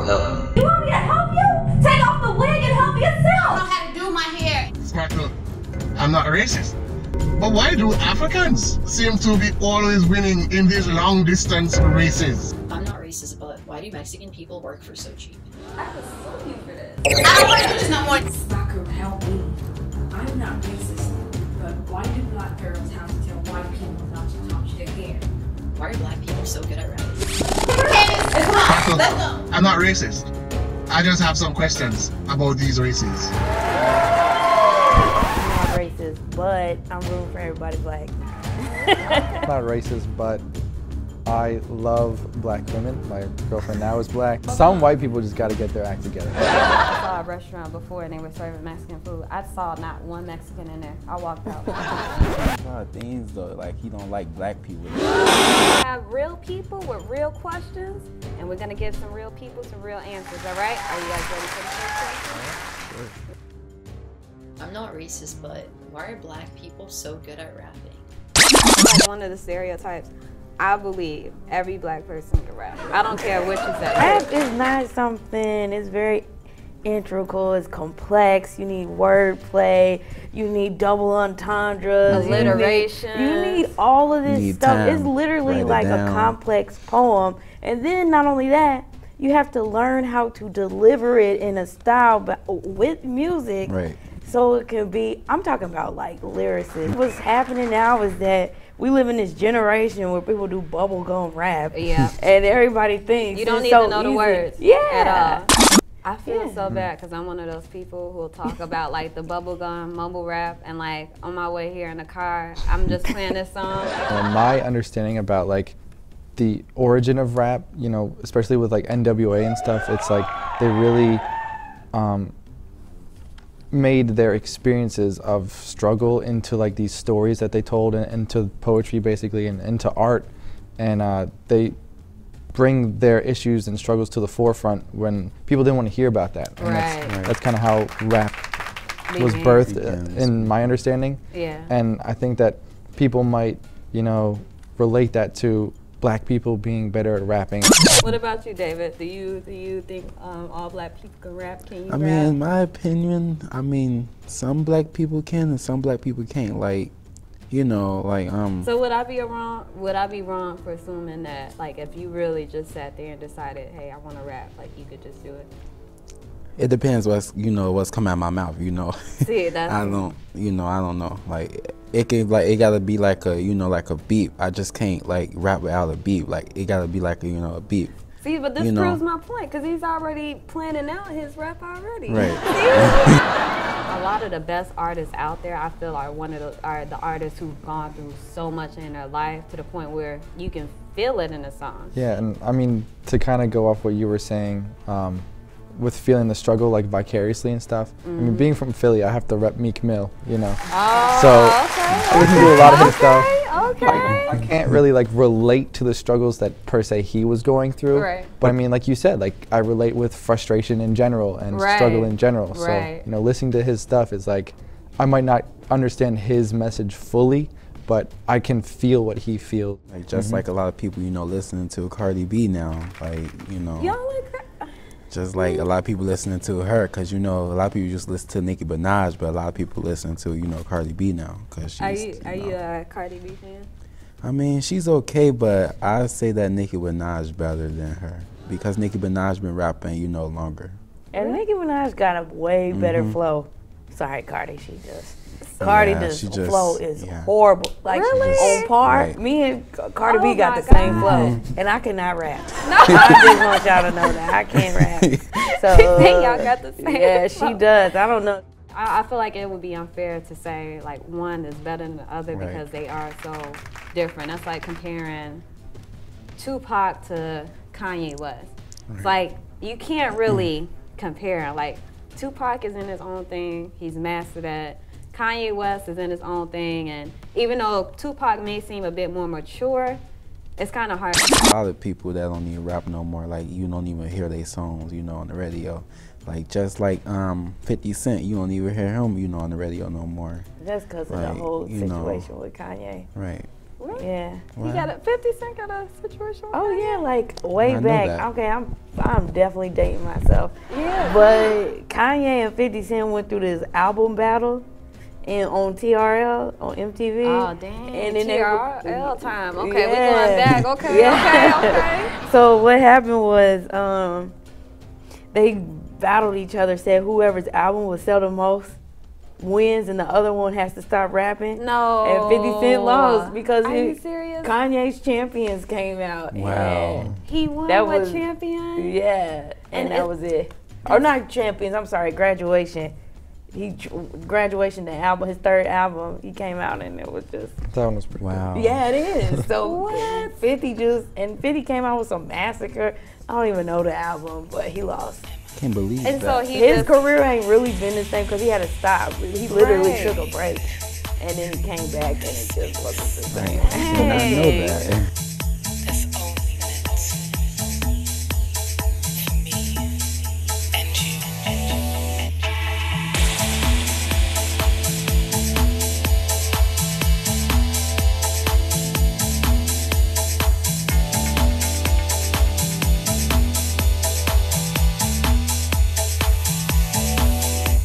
help me. You want me to help you? Take off the wig and help yourself. I know how to do my hair. Smartphone. I'm not racist. But why do Africans seem to be always winning in these long distance races? I'm not racist, but why do Mexican people work for so cheap? I could sue you for this. I don't want to do this no more. Soccer, help me. I'm not racist, but why do black girls have to tell white people not to touch their hair? Why are black people so good at rapping? Come on, let's go. I'm not racist. I just have some questions about these races. I'm not racist, but I'm rooting for everybody black. I'm not racist, but I love black women. My girlfriend now is black. Some white people just got to get their act together. I saw a restaurant before and they were serving Mexican food. I saw not one Mexican in there. I walked out. A lot of things though, like he don't like black people. We have real people with real questions, and we're gonna give some real people some real answers, all right? Are you guys ready for the first question? I'm not racist, but why are black people so good at rapping? Like one of the stereotypes, I believe every black person can rap. I don't care what you say. Rap is not something, it's very integral, it's complex, you need wordplay, you need double entendres, alliteration. You need all of this stuff. It's literally like a complex poem. And then not only that, you have to learn how to deliver it in a style but with music. Right. So it can be, I'm talking about like lyricists. What's happening now is that we live in this generation where people do bubblegum rap. Yeah. And everybody thinks you don't need so to know the easy. words at all. I feel so bad because I'm one of those people who will talk about like the bubblegum mumble rap, and like on my way here in the car, I'm just playing this song. My understanding about like the origin of rap, you know, especially with like NWA and stuff, it's like they really made their experiences of struggle into like these stories that they told, and into poetry basically, and into art, and they bring their issues and struggles to the forefront when people didn't want to hear about that. And that's kind of how rap was birthed in my understanding. Yeah. And I think that people might, you know, relate that to black people being better at rapping. What about you, David? Do you think all black people can rap? Can you rap? I mean, in my opinion, I mean, some black people can and some black people can't. Like, you know, like So would I be wrong for assuming that, like, if you really just sat there and decided, hey, I want to rap, like, you could just do it? It depends what's coming out of my mouth, you know. See, that's I don't know. Like it could, like, it gotta be like a, you know, like a beat. I just can't like rap without a beat. Like it gotta be like a, you know, a beat. See, but this proves my point, because he's already planning out his rap already. Right. A lot of the best artists out there, I feel, are the artists who've gone through so much in their life to the point where you can feel it in a song. Yeah, and I mean, to kind of go off what you were saying, with feeling the struggle like vicariously and stuff. I mean, being from Philly, I have to rep Meek Mill, you know. I listen to a lot of his stuff. I can't really like relate to the struggles that per se he was going through. But I mean, like you said, like I relate with frustration in general and struggle in general. So, you know, listening to his stuff is like, I might not understand his message fully, but I can feel what he feels. Like just like a lot of people, you know, listening to Cardi B now, like, you know. Y'all like her? Just like a lot of people listening to her, because, you know, a lot of people just listen to Nicki Minaj, but a lot of people listen to, you know, Cardi B now. Cause she's, are you a Cardi B fan? I mean, she's okay, but I say that Nicki Minaj better than her, because Nicki Minaj been rapping, you know, longer. And Nicki Minaj got a way better flow. Sorry, Cardi, she does. Cardi, the flow is horrible. Like, on par, me and Cardi B got the same flow, and I cannot rap. I just want y'all to know that I can't rap. So y'all got the same. Yeah, she does. I don't know. I feel like it would be unfair to say like one is better than the other because they are so different. That's like comparing Tupac to Kanye West. It's like you can't really compare. Like Tupac is in his own thing. He's mastered that. Kanye West is in his own thing, and even though Tupac may seem a bit more mature, it's kind of hard. A lot of people that don't even rap no more, like you don't even hear their songs, you know, on the radio. Like just like 50 Cent, you don't even hear him, you know, on the radio no more. That's because of the whole situation with Kanye. Right. Really? Yeah. He got a 50 Cent got a situation. Oh yeah, like way I know back. that. Okay, I'm definitely dating myself. Yeah. But Kanye and 50 Cent went through this album battle and on TRL on MTV. Oh damn. And then TRL time. Okay, Yeah. we going back. Okay, Yeah. okay. So what happened was they battled each other, said whoever's album would sell the most wins and the other one has to stop rapping. No. And 50 Cent lost because Are you serious? Kanye's Champions came out. Wow. And He won that with was- Champion? yeah, and And that was it. Or not Champions, I'm sorry, Graduation. Graduation, the album, his third album, he came out and it was just. That one was pretty Wow. Yeah, it is. So What? 50 came out with some Massacre. I don't even know the album, but he lost. Can't believe And that. so he His just, career ain't really been the same because he had to stop. He literally Right. took a break, and then he came back and it just wasn't the same. I did not know Hey. that.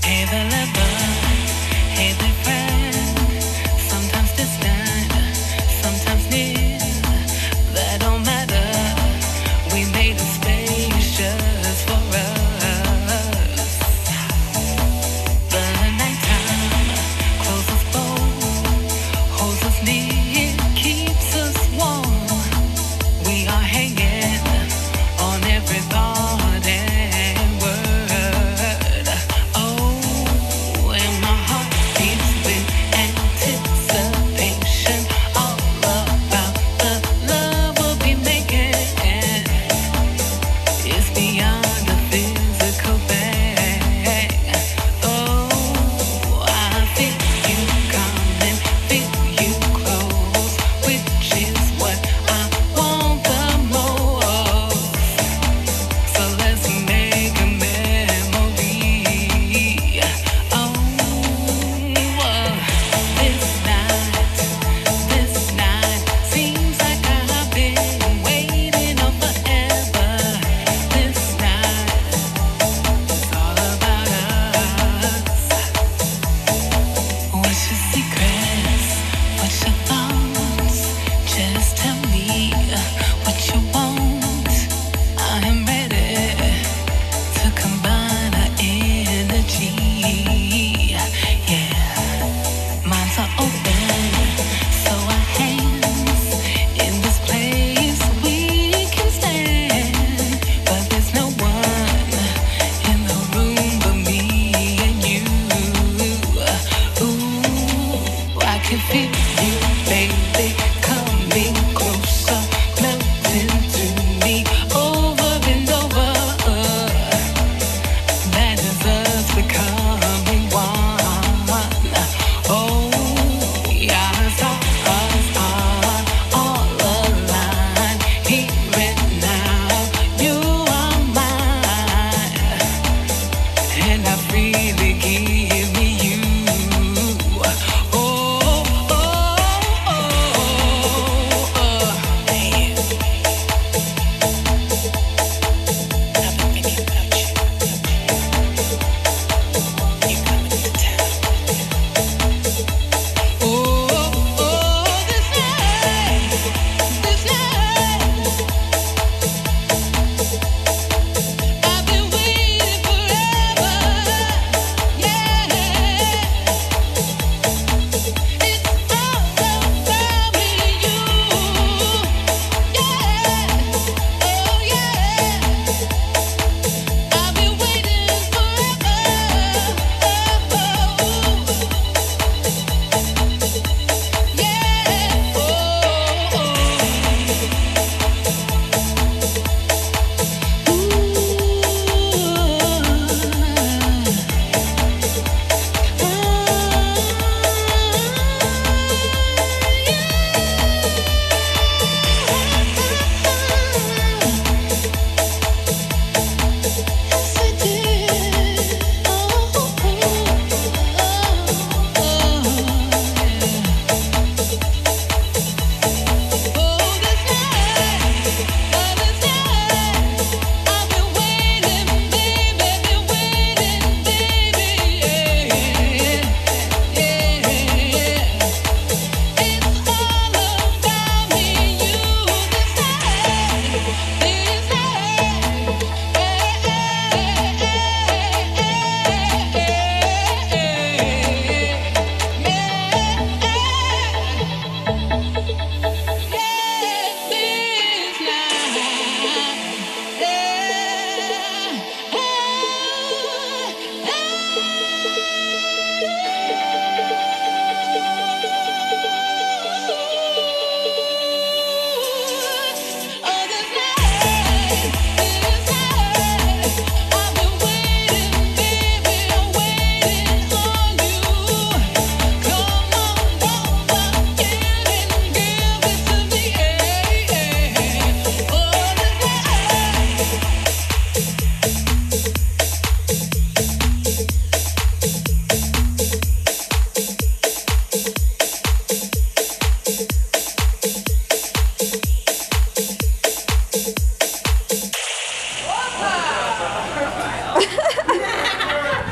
Hey the lover, hey the friend, sometimes distant, sometimes near.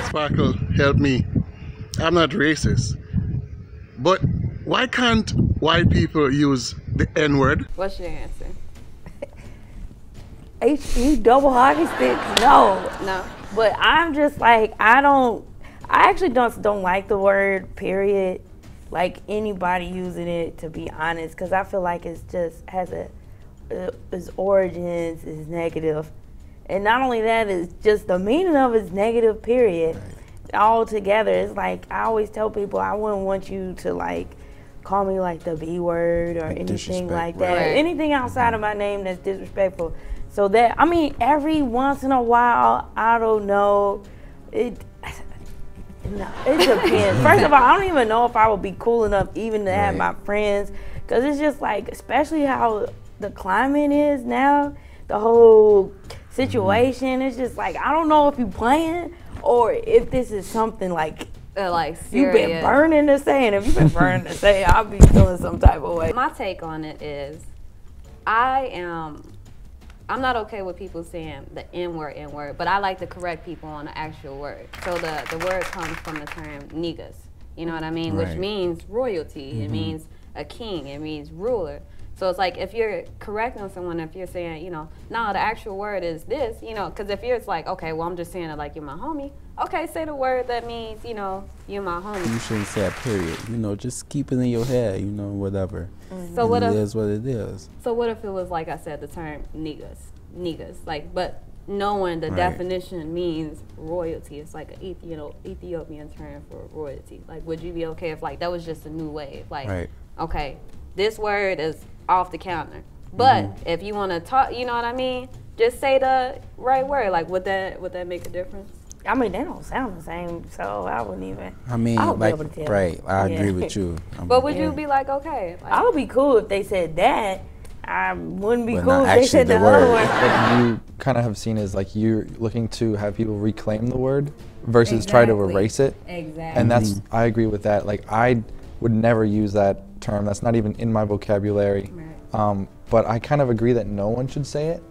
Sparkle, help me. I'm not racist. But why can't white people use the N-word? What's your answer? HE double hockey sticks? No. No. But I'm just like, I actually don't like the word, period. Like anybody using it, to be honest, because I feel like it's just has its origins is negative. And not only that, it's just the meaning of it's negative, period. All together, it's like, I always tell people I wouldn't want you to like call me like the B word or anything like that. Right. Anything outside of my name that's disrespectful. So that, I mean, every once in a while, I don't know, it depends. First of all, I don't even know if I would be cool enough even to have my friends, because it's just like, especially how the climate is now, the whole situation, it's just like, I don't know if you playing or if this is something like you've been burning to say, and if you've been burning to say, I'll be feeling some type of way. My take on it is, I'm not okay with people saying the N-word, but I like to correct people on the actual word. So the word comes from the term niggas, you know what I mean? Which means royalty, it means a king, it means ruler. So it's like, if you're correcting someone, if you're saying, you know, no, the actual word is this, you know, because if you're like, okay, well, I'm just saying it like you're my homie. Okay, say the word that means, you know, you're my homie. You shouldn't say a period. You know, just keep it in your head, you know, whatever. So what it if, is what it is. So what if it was, like I said, the term niggas, like, but knowing the definition means royalty. It's like an Ethiopian term for royalty. Like, would you be okay if, like, that was just a new wave? Like, okay, this word is off the counter. But if you want to talk, you know what I mean? Just say the right word. Like, would that make a difference? I mean, they don't sound the same, so I wouldn't even. I mean, like, I agree with you. But would you be like, okay? Like, I would be cool if they said that. I wouldn't be cool if they said the other word. What you kind of have seen is like you're looking to have people reclaim the word versus try to erase it. Exactly. And that's, I agree with that. Like, I would never use that term. That's not even in my vocabulary. But I kind of agree that no one should say it.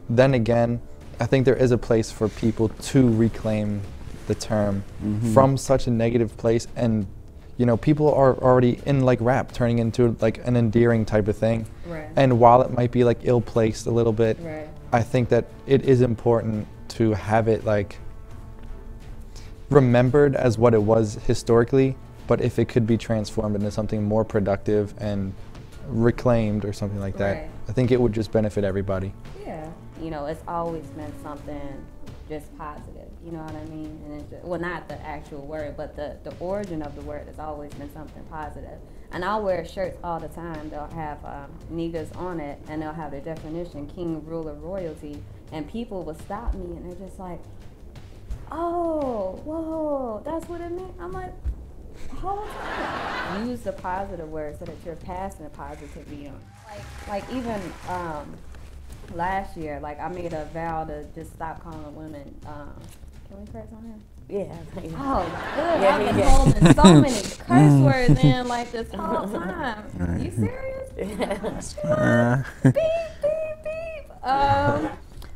Then again, I think there is a place for people to reclaim the term from such a negative place. And, you know, people are already in like rap turning into like an endearing type of thing. And while it might be like ill-placed a little bit, I think that it is important to have it like remembered as what it was historically, but if it could be transformed into something more productive and reclaimed or something like that, I think it would just benefit everybody. Yeah. You know, it's always been something just positive, you know what I mean? And it's just, well, not the actual word, but the origin of the word has always been something positive. And I'll wear shirts all the time. They'll have niggas on it, and they'll have the definition, king, ruler, royalty, and people will stop me, and they're just like, oh, whoa, that's what it meant? I'm like, hold on. Use the positive word so that you're passing the positivity on. Like even last year, like I made a vow to just stop calling women. Can we curse on here? Yeah. Oh, good. I've been holding so many curse words in like this whole time. You serious? Beep, beep, beep.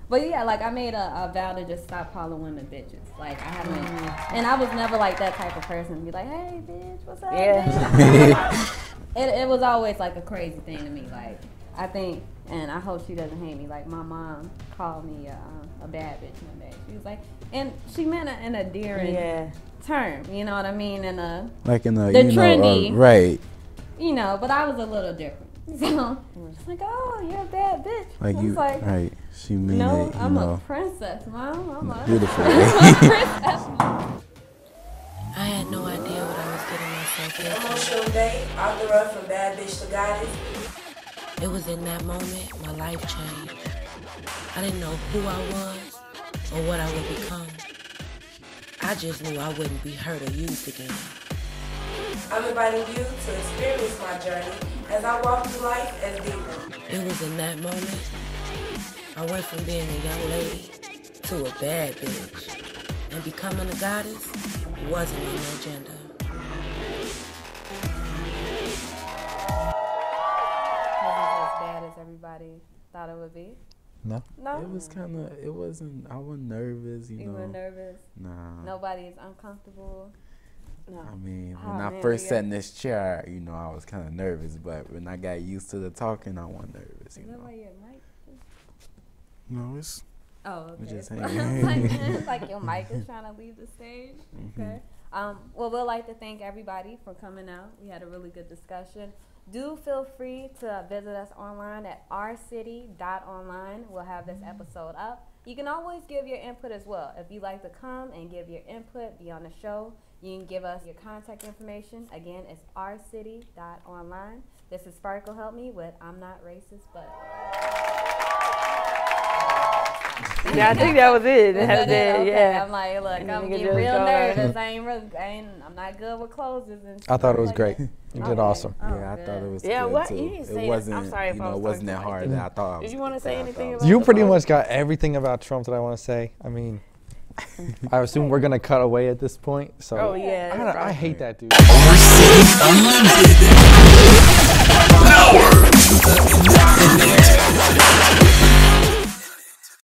But yeah, like I made a vow to just stop calling women bitches. Like I haven't, and I was never like that type of person to be like, hey bitch, what's up? Bitch? It was always like a crazy thing to me. Like I think, and I hope she doesn't hate me. Like my mom called me a bad bitch one day. She was like, and she meant it in a endearing term. You know what I mean? In a like in a the trendy, right? You know, but I was a little different. So she's like, oh, you're a bad bitch. Like you, like, right? She mean no, it. I'm a princess, mom. I'm a beautiful. I'm a princess, mom. I had no idea what I was getting myself into. Emotional day, off the road from bad bitch to goddess. It was in that moment my life changed. I didn't know who I was or what I would become. I just knew I wouldn't be hurt or used again. I'm inviting you to experience my journey as I walk through life as deeper. It was in that moment I went from being a young lady to a bad bitch. And becoming a goddess wasn't on the agenda. Wasn't as bad as everybody thought it would be. No. No. It was kind of. It wasn't. I wasn't nervous. You know. You were nervous. Nah. Nobody is uncomfortable. No. I mean, when I first sat in this chair, you know, I was kind of nervous. But when I got used to the talking, I wasn't nervous. You know. Is that why your mic? No, it's. Oh, okay. Just It's like your mic is trying to leave the stage. Okay. Well, we'd like to thank everybody for coming out. We had a really good discussion. Do feel free to visit us online at ourcity.online. We'll have this episode up. You can always give your input as well. If you'd like to come and give your input, be on the show, you can give us your contact information. Again, it's ourcity.online. This is Sparkle Help Me with I'm Not Racist, But... Yeah, I think that was it. That's it. Okay. Yeah. I'm like, look, I'm getting real nervous. I'm not good with closes and stuff. I thought it was great. You did awesome. Yeah, I thought it was Yeah, good what? too. You didn't say it wasn't, I'm sorry if you I know, was it wasn't that talking hard like that I thought. Did you want to say anything about You pretty much got everything about Trump that I want to say. I mean, I assume we're going to cut away at this point. So Oh, yeah. I hate that dude.